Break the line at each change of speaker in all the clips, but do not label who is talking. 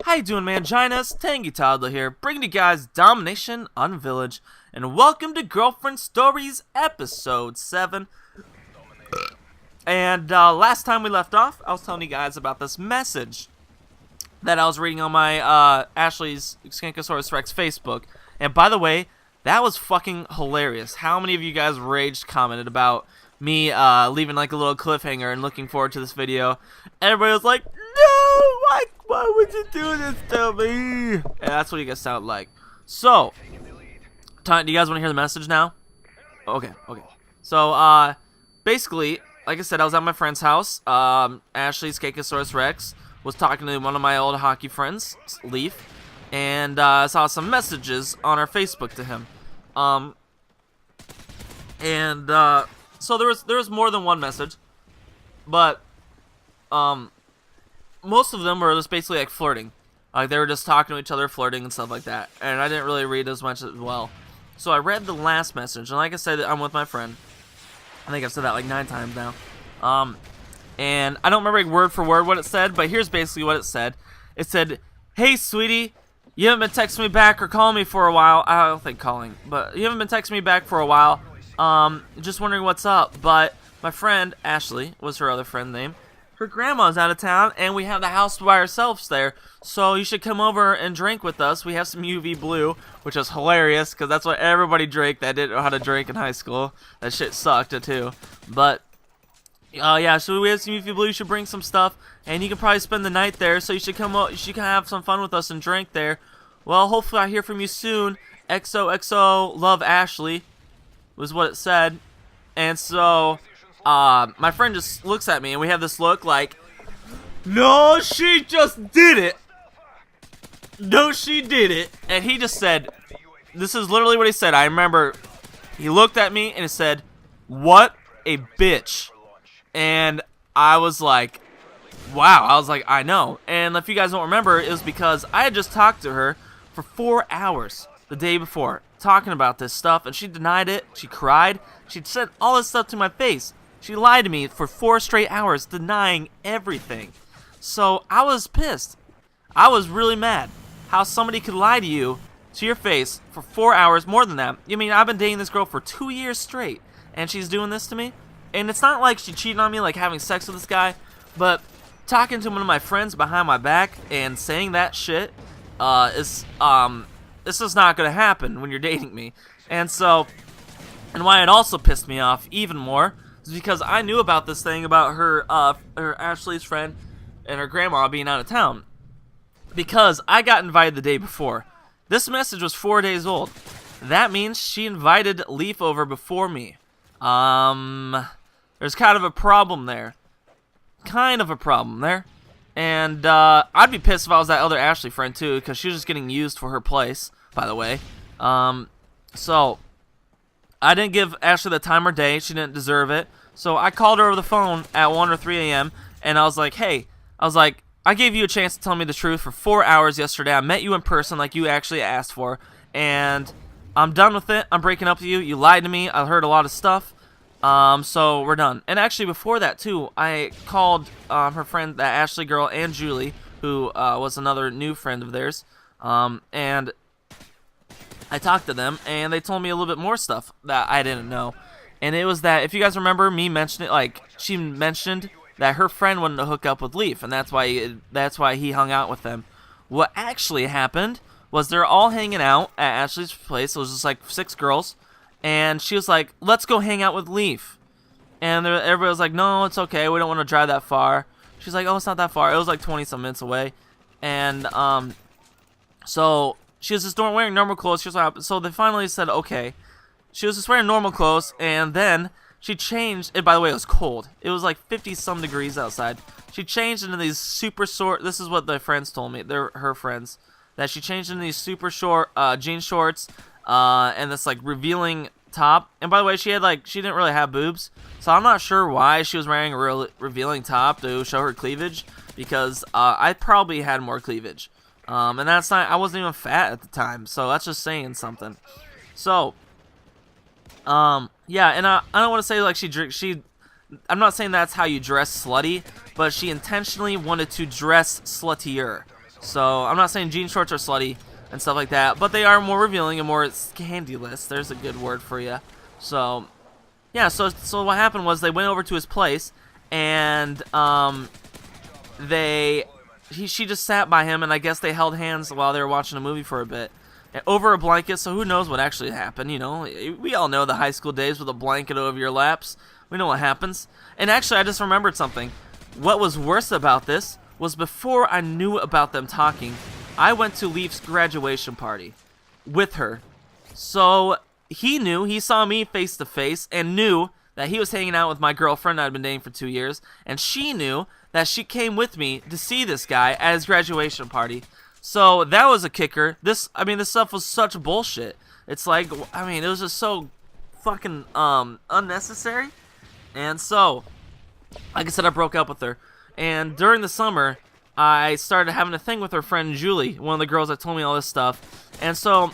How you doing, Manginas? Tangy Toddler here, bringing you guys Domination on Village, and welcome to Girlfriend Stories Episode 7. And last time we left off, I was telling you guys about this message that I was reading on my Ashley's Skankosaurus Rex Facebook. And by the way, that was fucking hilarious. How many of you guys raged commented about me leaving like a little cliffhanger and looking forward to this video? Everybody was like, no, why would you do this to me? And that's what you guys sound like. So, do you guys want to hear the message now? Okay. So, basically, like I said, I was at my friend's house. Ashley's Skankosaurus Rex was talking to one of my old hockey friends, Leaf, and I saw some messages on our Facebook to him. So there was more than one message, but most of them were just basically like flirting. Like they were just talking to each other, flirting and stuff like that. And I didn't really read as much as well. So I read the last message, and like I said, I'm with my friend. I think I've said that like 9 times now. And I don't remember word for word what it said, but here's basically what it said. It said, "Hey, sweetie, you haven't been texting me back or calling me for a while." I don't think calling, but you haven't been texting me back for a while. Just wondering what's up. But my friend, Ashley, was her other friend name. Her grandma's out of town, and we have the house by ourselves there. So you should come over and drink with us. We have some UV Blue, which is hilarious, because that's what everybody drank that didn't know how to drink in high school. That shit sucked, too. But, yeah, so we have some UV Blue. You should bring some stuff, and you can probably spend the night there. So you should come you should have some fun with us and drink there. Well, hopefully I hear from you soon. XOXO, love, Ashley, was what it said. And so my friend just looks at me, and we have this look like, no, she just did it. No, she did it. And he just said, this is literally what he said. I remember he looked at me and he said, "What a bitch." And I was like, wow. I was like, I know. And if you guys don't remember, it was because I had just talked to her for 4 hours the day before, talking about this stuff, and she denied it. She cried. She said all this stuff to my face. She lied to me for 4 straight hours, denying everything. So I was pissed. I was really mad how somebody could lie to you to your face for 4 hours, more than that. I mean, I've been dating this girl for 2 years straight, and she's doing this to me. And it's not like she cheated on me, like having sex with this guy, but talking to one of my friends behind my back and saying that shit is this is not gonna happen when you're dating me. And so, and why it also pissed me off even more is because I knew about this thing about her Ashley's friend and her grandma being out of town, because I got invited the day before. This message was 4 days old. That means she invited Leaf over before me. There's kind of a problem there. And I'd be pissed if I was that other Ashley friend too, because she was just getting used for her place, by the way. So I didn't give Ashley the time or day. She didn't deserve it. So I called her over the phone at 1 or 3 a.m. and I was like, hey, I gave you a chance to tell me the truth for 4 hours yesterday. I met you in person like you actually asked for, and I'm done with it. I'm breaking up with you. You lied to me. I heard a lot of stuff. So we're done. And actually before that too, I called her friend, that Ashley girl, and Julie, who was another new friend of theirs, and I talked to them, and they told me a little bit more stuff that I didn't know. And it was that, if you guys remember me mentioning, like, she mentioned that her friend wanted to hook up with Leaf, and that's why he hung out with them. What actually happened was they're all hanging out at Ashley's place. It was just like 6 girls, and she was like, "Let's go hang out with Leaf." And everybody was like, "No, it's okay. We don't want to drive that far." She's like, "Oh, it's not that far." It was like 20-some minutes away. And so she was just wearing normal clothes. She was like, so they finally said, okay. She was just wearing normal clothes, and then she changed. And by the way, it was cold. It was like 50-some degrees outside. She changed into these super short. This is what the friends told me. They're her friends. That she changed into these super short jean shorts and this like revealing top. And by the way, she didn't really have boobs, so I'm not sure why she was wearing a real revealing top to show her cleavage, because I probably had more cleavage. And that's not. I wasn't even fat at the time, so that's just saying something. So, yeah, and I don't want to say like I'm not saying that's how you dress slutty, but she intentionally wanted to dress sluttier. So I'm not saying jean shorts are slutty and stuff like that, but they are more revealing and more scandalous. There's a good word for you. So yeah, so what happened was they went over to his place, and she just sat by him, and I guess they held hands while they were watching a movie for a bit over a blanket. So who knows what actually happened? You know, we all know the high school days with a blanket over your laps. We know what happens. And actually, I just remembered something. What was worse about this was before I knew about them talking, I went to Leaf's graduation party with her. So he saw me face to face and knew that he was hanging out with my girlfriend I'd been dating for 2 years, and she knew that she came with me to see this guy at his graduation party. So that was a kicker. This stuff was such bullshit. It's like, it was just so fucking unnecessary. And so, like I said, I broke up with her. And during the summer, I started having a thing with her friend Julie, one of the girls that told me all this stuff. And so,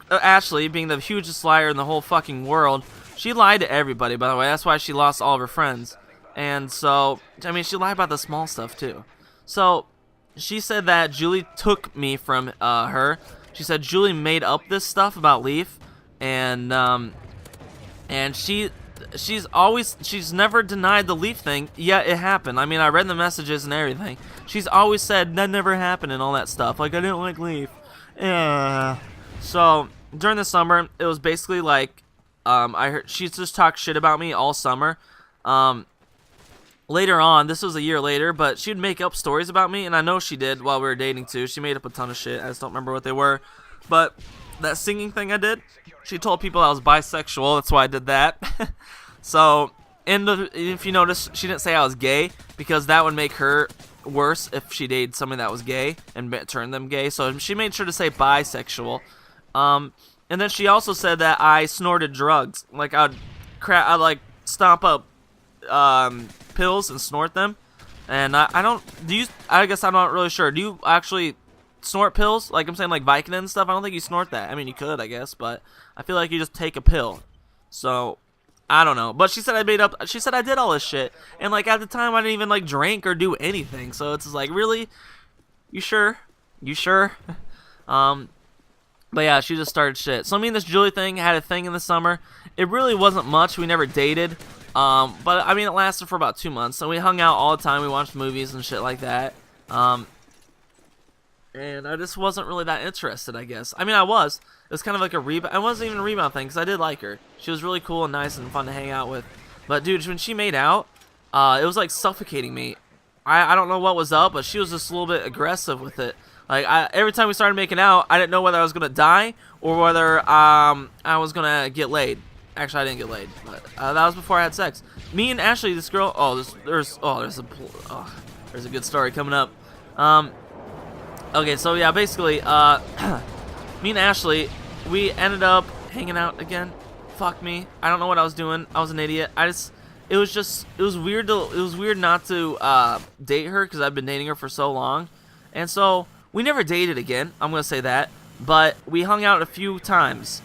Ashley, being the hugest liar in the whole fucking world, she lied to everybody, by the way. That's why she lost all of her friends. And so, she lied about the small stuff, too. So, she said that Julie took me from her. She said Julie made up this stuff about Leaf. And she's never denied the Leaf thing, yet it happened. I read the messages and everything. She's always said that never happened and all that stuff. Like, I didn't like Leaf. Yeah. So, during the summer, it was basically like, I heard she just talked shit about me all summer. Later on, this was a year later, but she'd make up stories about me, and I know she did while we were dating too. She made up a ton of shit. I just don't remember what they were. But that singing thing I did, she told people I was bisexual. That's why I did that. So, if you notice, she didn't say I was gay, because that would make her worse if she dated somebody that was gay and turned them gay. So she made sure to say bisexual. And then she also said that I snorted drugs. Like, I'd like stomp up pills and snort them. And I guess I'm not really sure. Do you actually snort pills? Like, I'm saying, like Vicodin and stuff. I don't think you snort that. You could, I guess, but I feel like you just take a pill. So, I don't know. But she said I did all this shit. And, like, at the time, I didn't even, like, drink or do anything. So it's just like, really? You sure? You sure? But yeah, she just started shit. So me and this Julie thing had a thing in the summer. It really wasn't much. We never dated. But it lasted for about 2 months. And we hung out all the time. We watched movies and shit like that. And I just wasn't really that interested, I guess. I was. It was kind of like a rebound. It wasn't even a rebound thing, because I did like her. She was really cool and nice and fun to hang out with. But, dude, when she made out, it was like suffocating me. I don't know what was up, but she was just a little bit aggressive with it. Like, every time we started making out, I didn't know whether I was going to die or whether I was going to get laid. Actually, I didn't get laid, but that was before I had sex. Me and Ashley, this girl, there's a good story coming up. Okay, so yeah, basically, me and Ashley, we ended up hanging out again. Fuck me. I don't know what I was doing. I was an idiot. It was weird not to date her, because I've been dating her for so long. And so we never dated again. I'm going to say that. But we hung out a few times,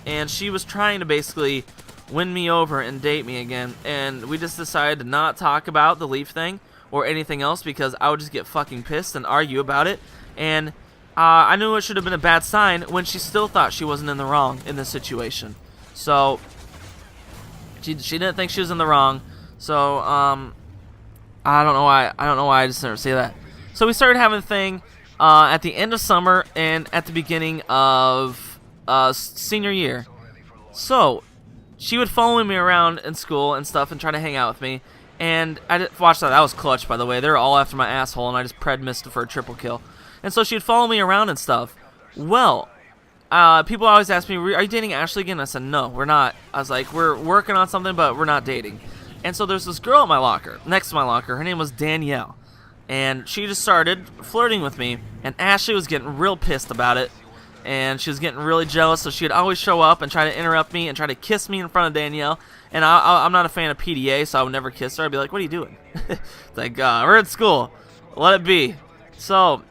and she was trying to basically win me over and date me again. And we just decided to not talk about the Leaf thing or anything else, because I would just get fucking pissed and argue about it. And I knew it should have been a bad sign when she still thought she wasn't in the wrong in this situation. So she didn't think she was in the wrong. So I don't know why I just never say that. So we started having a thing at the end of summer and at the beginning of senior year. So she would follow me around in school and stuff and try to hang out with me. And I didn't watch that. That was clutch, by the way. They were all after my asshole, and I just missed for a triple kill. And so she'd follow me around and stuff. Well, people always ask me, are you dating Ashley again? I said, no, we're not. I was like, we're working on something, but we're not dating. And so there's this girl at my locker, next to my locker. Her name was Danielle. And she just started flirting with me. And Ashley was getting real pissed about it. And she was getting really jealous, so she'd always show up and try to interrupt me and try to kiss me in front of Danielle. And I'm not a fan of PDA, so I would never kiss her. I'd be like, what are you doing? It's like, we're at school. Let it be. So,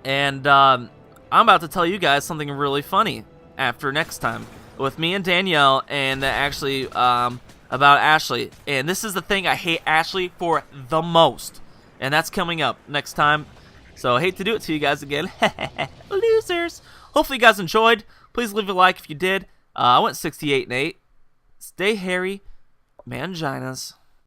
and I'm about to tell you guys something really funny after next time with me and Danielle, and actually about Ashley. And this is the thing I hate Ashley for the most. And that's coming up next time. So I hate to do it to you guys again. Losers. Hopefully you guys enjoyed. Please leave a like if you did. I went 68 and 8. Stay hairy. Manginas.